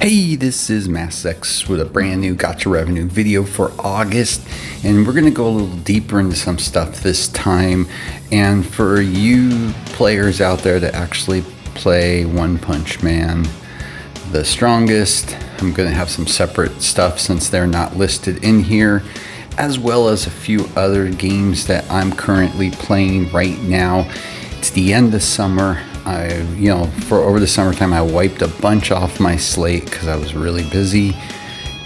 Hey, this is MassX with a brand new Gacha revenue video for August, and we're going to go a little deeper into some stuff this time. And for you players out there that actually play One Punch Man the strongest, I'm going to have some separate stuff since they're not listed in here, as well as a few other games that I'm currently playing right now. It's the end of summer. For over the summertime, I wiped a bunch off my slate because I was really busy,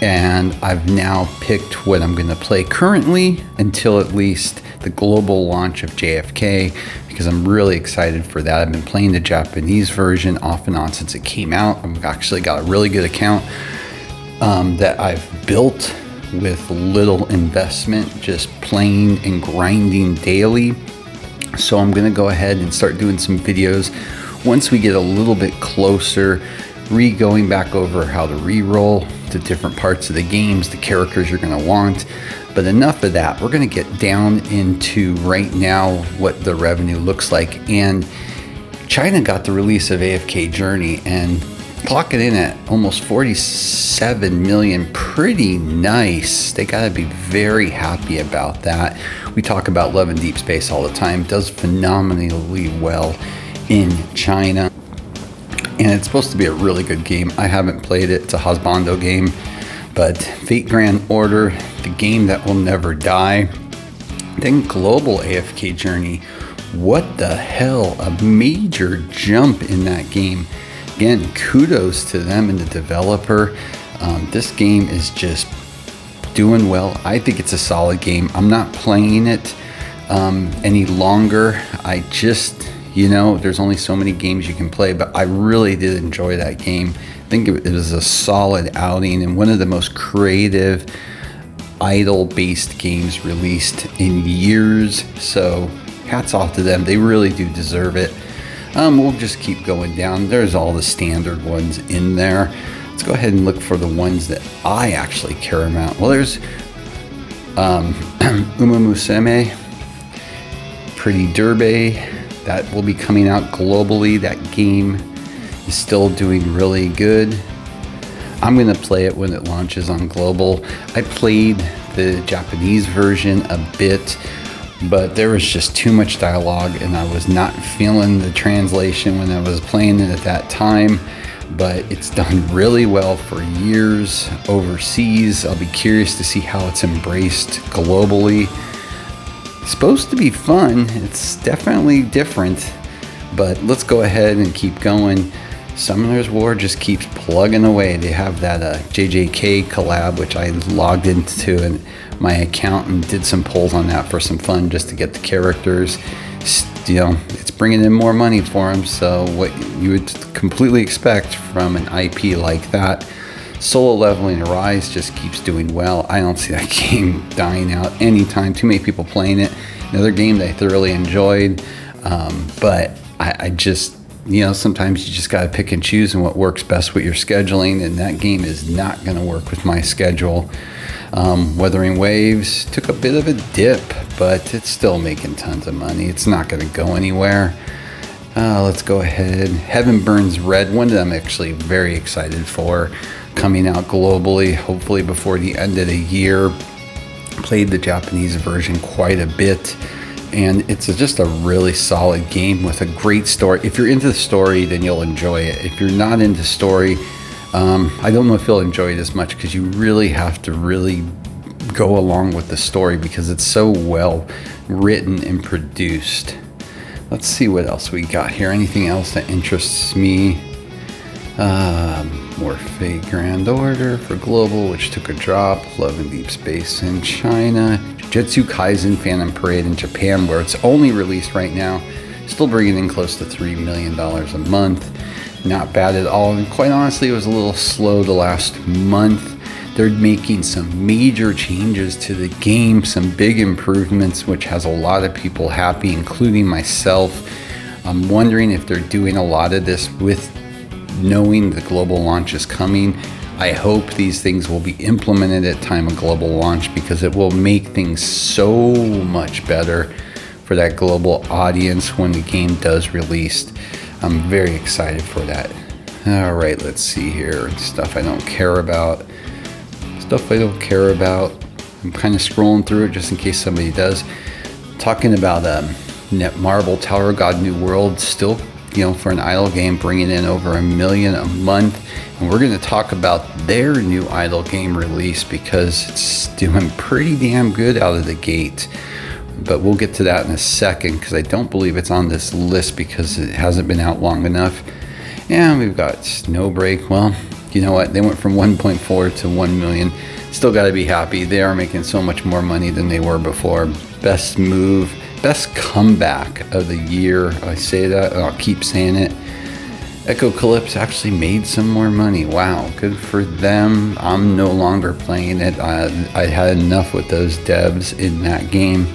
and I've now picked what I'm going to play currently until at least the global launch of JFK, because I'm really excited for that. I've been playing the Japanese version off and on since it came out. I've actually got a really good account that I've built with little investment, just playing and grinding daily. So I'm going to go ahead and start doing some videos once we get a little bit closer, going back over how to re-roll the different parts of the games, the characters you're going to want. But enough of that. We're going to get down into right now what the revenue looks like. And China got the release of AFK Journey and clocking in at almost 47 million. Pretty nice. They got to be very happy about that. We talk about Love in Deep Space all the time. It does phenomenally well in China, and it's supposed to be a really good game. I haven't played it. It's a husbando game, but Fate Grand Order, the game that will never die. Then global AFK Journey. What the hell? A major jump in that game. Again, kudos to them and the developer. This game is just doing well. I think it's a solid game. I'm not playing it any longer. I just, there's only so many games you can play, but I really did enjoy that game. I think it was a solid outing and one of the most creative idle-based games released in years. So hats off to them. They really do deserve it. We'll just keep going down. There's all the standard ones in there. Let's go ahead and look for the ones that I actually care about. Well, there's Umamusume, Pretty Derby. That will be coming out globally. That game is still doing really good. I'm going to play it when it launches on global. I played the Japanese version a bit, but there was just too much dialogue and I was not feeling the translation when I was playing it at that time. But it's done really well for years overseas. I'll be curious to see how it's embraced globally. It's supposed to be fun. It's definitely different, but let's go ahead and keep going. Summoner's War just keeps plugging away. They have that JJK collab, which I logged into in my account and did some polls on that for some fun just to get the characters. It's bringing in more money for them, so what you would completely expect from an IP like that. Solo Leveling Arise just keeps doing well. I don't see that game dying out anytime. Too many people playing it. Another game that I thoroughly enjoyed, but I just, sometimes you just got to pick and choose and what works best with your scheduling, and that game is not going to work with my schedule. Wuthering Waves took a bit of a dip, but it's still making tons of money. It's not going to go anywhere. Let's go ahead. Heaven Burns Red, one that I'm actually very excited for, coming out globally, hopefully before the end of the year. Played the Japanese version quite a bit, and it's just a really solid game with a great story. If you're into the story, then you'll enjoy it. If you're not into story, I don't know if you'll enjoy it as much, because you really have to really go along with the story because it's so well written and produced. Let's see what else we got here. Anything else that interests me? More Fate Grand Order for global, which took a drop. Love in Deep Space in China. Jujutsu Kaisen Phantom Parade in Japan, where it's only released right now, still bringing in close to $3 million a month. Not bad at all, and quite honestly, it was a little slow the last month. They're making some major changes to the game, some big improvements, which has a lot of people happy, including myself. I'm wondering if they're doing a lot of this with knowing the global launch is coming. I hope these things will be implemented at time of global launch, because it will make things so much better for that global audience when the game does release. I'm very excited for that. All right, let's see here. Stuff I don't care about. Stuff I don't care about. I'm kind of scrolling through it just in case somebody does. Talking about Netmarble Tower of God New World, still, for an idle game, bringing in over $1 million a month. And we're going to talk about their new idle game release because it's doing pretty damn good out of the gate. But we'll get to that in a second because I don't believe it's on this list because it hasn't been out long enough. And we've got Snowbreak. Well, you know what? They went from 1.4 to 1 million. Still got to be happy. They are making so much more money than they were before. Best move, best comeback of the year. I say that, and I'll keep saying it. Echocalypse actually made some more money. Wow, good for them. I'm no longer playing it. I had enough with those devs in that game.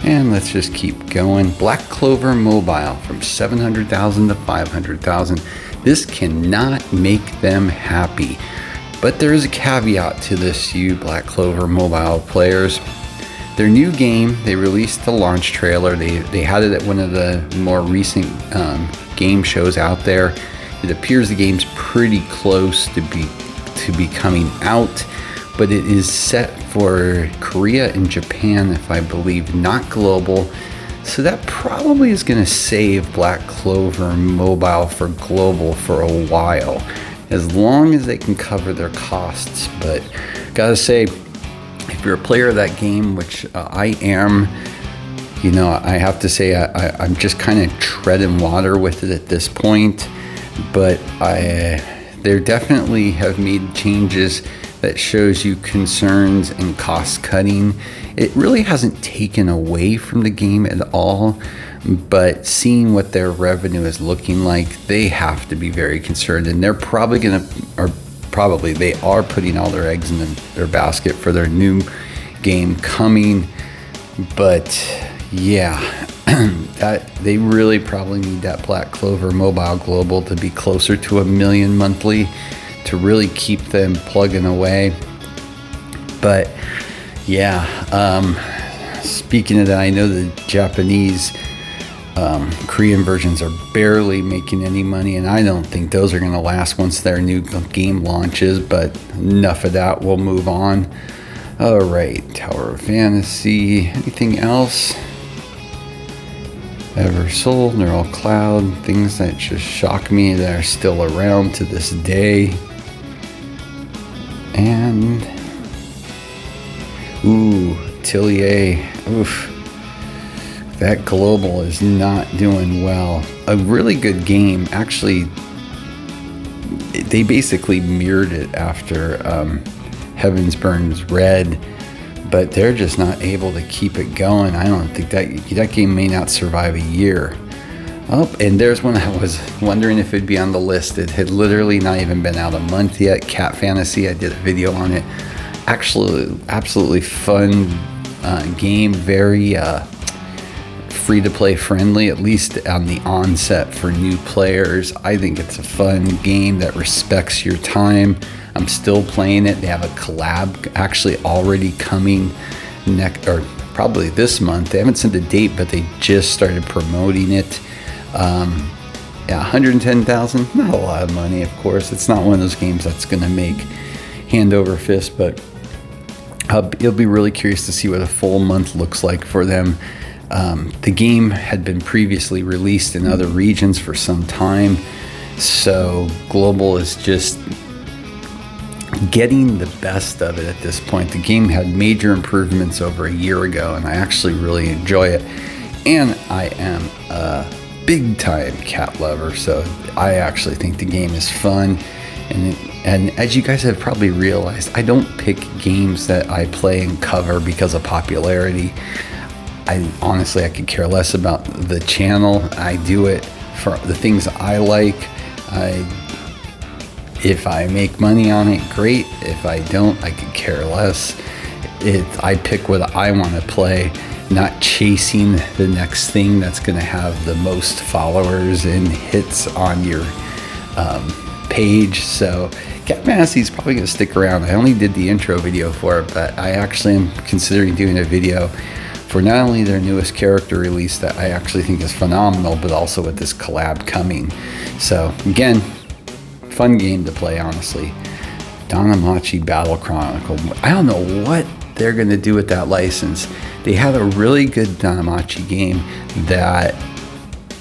And let's just keep going. Black Clover Mobile from 700,000 to 500,000. This cannot make them happy. But there is a caveat to this, you Black Clover Mobile players. Their new game, they released the launch trailer. They had it at one of the more recent game shows out there. It appears the game's pretty close to be coming out. But it is set for Korea and Japan, if I believe, not global. So that probably is going to save Black Clover Mobile for global for a while, as long as they can cover their costs. But gotta say, if you're a player of that game, which I am, I have to say I'm just kind of treading water with it at this point. But they definitely have made changes that shows you concerns and cost cutting. It really hasn't taken away from the game at all, but seeing what their revenue is looking like, they have to be very concerned, and they're probably they are putting all their eggs in their basket for their new game coming. But yeah, they really probably need that Black Clover Mobile Global to be closer to 1 million monthly to really keep them plugging away. But yeah, speaking of that, I know the Japanese Korean versions are barely making any money, and I don't think those are going to last once their new game launches. But enough of that, we'll move on. All right, Tower of Fantasy. Anything else? Eversoul, Neural Cloud, things that just shock me that are still around to this day. And Tillier, that global is not doing well. A really good game. Actually, they basically mirrored it after Heavens Burns Red, but they're just not able to keep it going. I don't think that game may not survive a year. Oh, and there's one I was wondering if it'd be on the list. It had literally not even been out a month yet. Cat Fantasy, I did a video on it. Actually, absolutely fun game. Very free-to-play friendly, at least on the onset for new players. I think it's a fun game that respects your time. I'm still playing it. They have a collab actually already coming probably this month. They haven't sent a date, but they just started promoting it. 110,000, not a lot of money, of course. It's not one of those games that's going to make hand over fist, but you'll be really curious to see what a full month looks like for them. The game had been previously released in other regions for some time, so global is just getting the best of it at this point. The game had major improvements over a year ago, and I actually really enjoy it. And I am a big time cat lover, so I actually think the game is fun. And as you guys have probably realized, I don't pick games that I play and cover because of popularity. I could care less about the channel. I do it for the things I like. If I make money on it, great. If I don't, I could care less. I pick what I want to play, not chasing the next thing that's going to have the most followers and hits on your page. So Cat Fantasy is probably going to stick around. I only did the intro video for it, but I actually am considering doing a video for not only their newest character release that I actually think is phenomenal, but also with this collab coming. So again, fun game to play, honestly. Danamachi Battle Chronicle. I don't know what they're going to do with that license. They had a really good Danamachi game that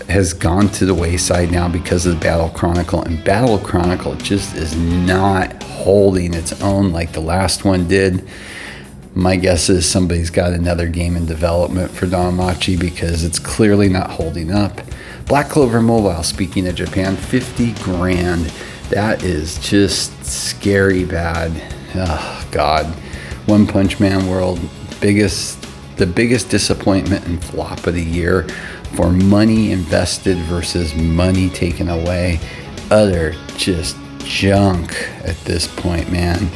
has gone to the wayside now because of the Battle Chronicle, and Battle Chronicle just is not holding its own like the last one did. My guess is somebody's got another game in development for Danamachi because it's clearly not holding up. Black Clover Mobile, speaking of Japan, 50 grand. That is just scary bad. Oh, God. One Punch Man World, the biggest disappointment and flop of the year for money invested versus money taken away. Utter just junk at this point, man.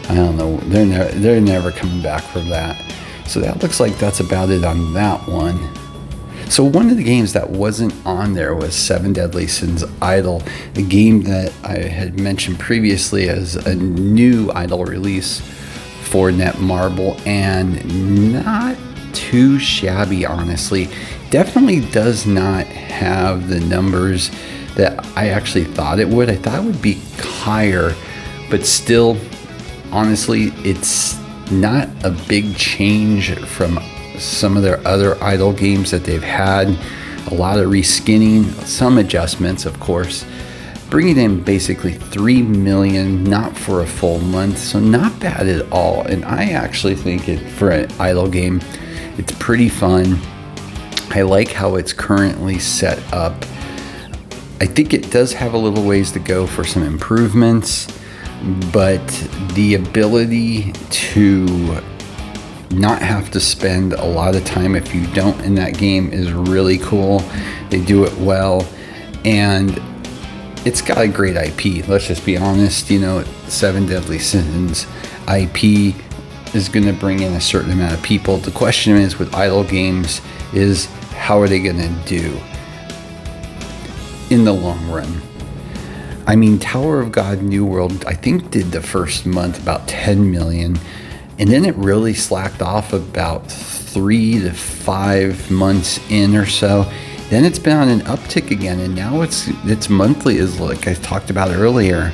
I don't know. They're never coming back from that. So that looks like that's about it on that one. So one of the games that wasn't on there was Seven Deadly Sins Idol, a game that I had mentioned previously as a new Idol release for Netmarble, and not too shabby, honestly. Definitely does not have the numbers that I actually thought it would. I thought it would be higher, but still, honestly, it's not a big change from some of their other Idol games that they've had. A lot of reskinning, some adjustments, of course. Bringing in basically 3 million, not for a full month, so not bad at all. And I actually think for an Idol game, it's pretty fun. I like how it's currently set up. I think it does have a little ways to go for some improvements, but the ability to not have to spend a lot of time if you don't in that game is really cool. They do it well, and it's got a great IP. Let's just be honest, Seven Deadly Sins IP is going to bring in a certain amount of people. The question is with Idol games is how are they going to do in the long run? I mean, Tower of God New World, I think did the first month about 10 million. And then it really slacked off about 3 to 5 months in or so. Then it's been on an uptick again, and now its monthly is, like I talked about earlier,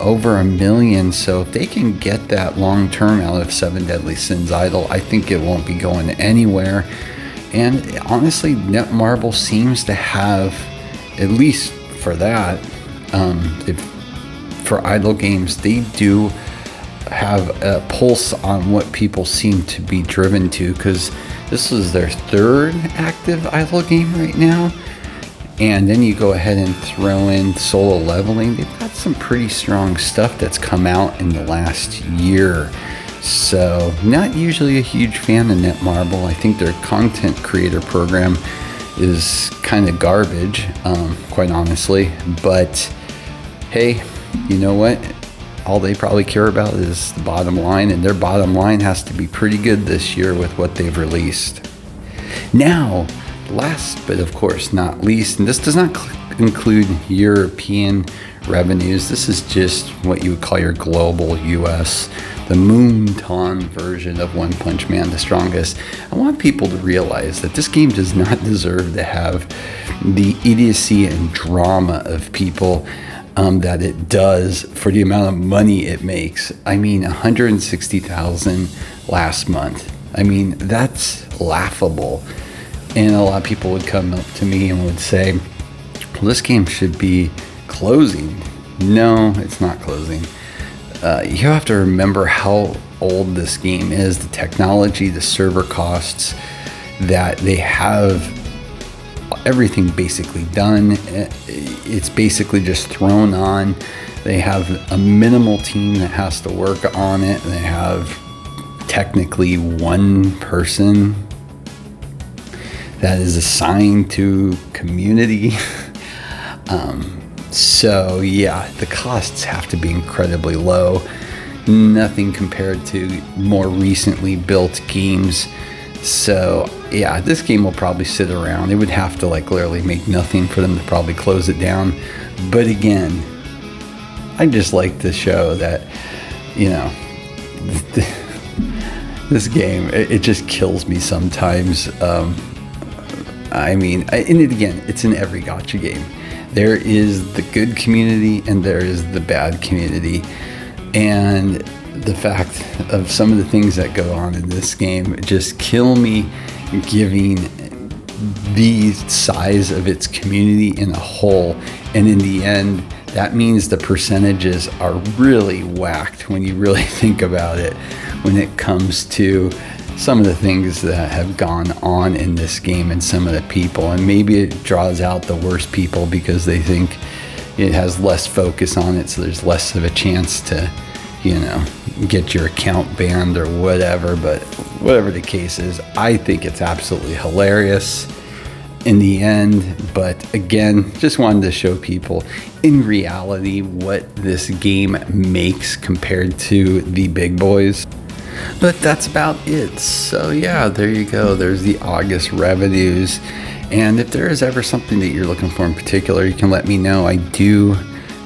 over 1 million. So if they can get that long term out of Seven Deadly Sins Idol, I think it won't be going anywhere. And honestly, Netmarble seems to have, at least for that, for Idol games, they do have a pulse on what people seem to be driven to, because this is their third active Idol game right now. And then you go ahead and throw in Solo Leveling. They've got some pretty strong stuff that's come out in the last year. So not usually a huge fan of Netmarble. I think their content creator program is kind of garbage, quite honestly. But hey, you know what? All they probably care about is the bottom line, and their bottom line has to be pretty good this year with what they've released. Now, last but of course not least, and this does not include European revenues, this is just what you would call your global US, the Moonton version of One Punch Man, the strongest. I want people to realize that this game does not deserve to have the idiocy and drama of people that it does for the amount of money it makes. I mean, 160,000 last month. I mean, that's laughable. And a lot of people would come up to me and would say, well, this game should be closing. No, it's not closing. You have to remember how old this game is, the technology, the server costs, that they have everything basically done. It's basically just thrown on. They have a minimal team that has to work on it. They have technically one person that is assigned to community. So yeah, the costs have to be incredibly low. Nothing compared to more recently built games. So yeah, this game will probably sit around. It would have to literally make nothing for them to probably close it down. But again, I just like to show that, this game, it just kills me sometimes. And again, it's in every gacha game. There is the good community and there is the bad community. And the fact of some of the things that go on in this game just kill me, giving the size of its community in a whole. And in the end, that means the percentages are really whacked when you really think about it, when it comes to some of the things that have gone on in this game and some of the people. And maybe it draws out the worst people because they think it has less focus on it, so there's less of a chance to, you know, get your account banned or whatever. But whatever the case is, I think it's absolutely hilarious in the end. But again, just wanted to show people in reality what this game makes compared to the big boys. But that's about it. So yeah, there you go. There's the August revenues. And if there is ever something that you're looking for in particular, you can let me know. I do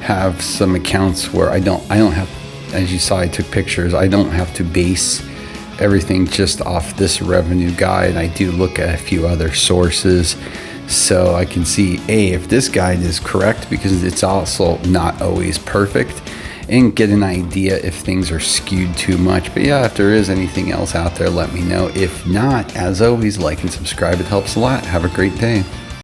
have some accounts where I don't have, as you saw, I took pictures. I don't have to base everything just off this revenue guide. I do look at a few other sources so I can see, if this guide is correct, because it's also not always perfect, and get an idea if things are skewed too much. But yeah, if there is anything else out there, let me know. If not, as always, like and subscribe. It helps a lot. Have a great day.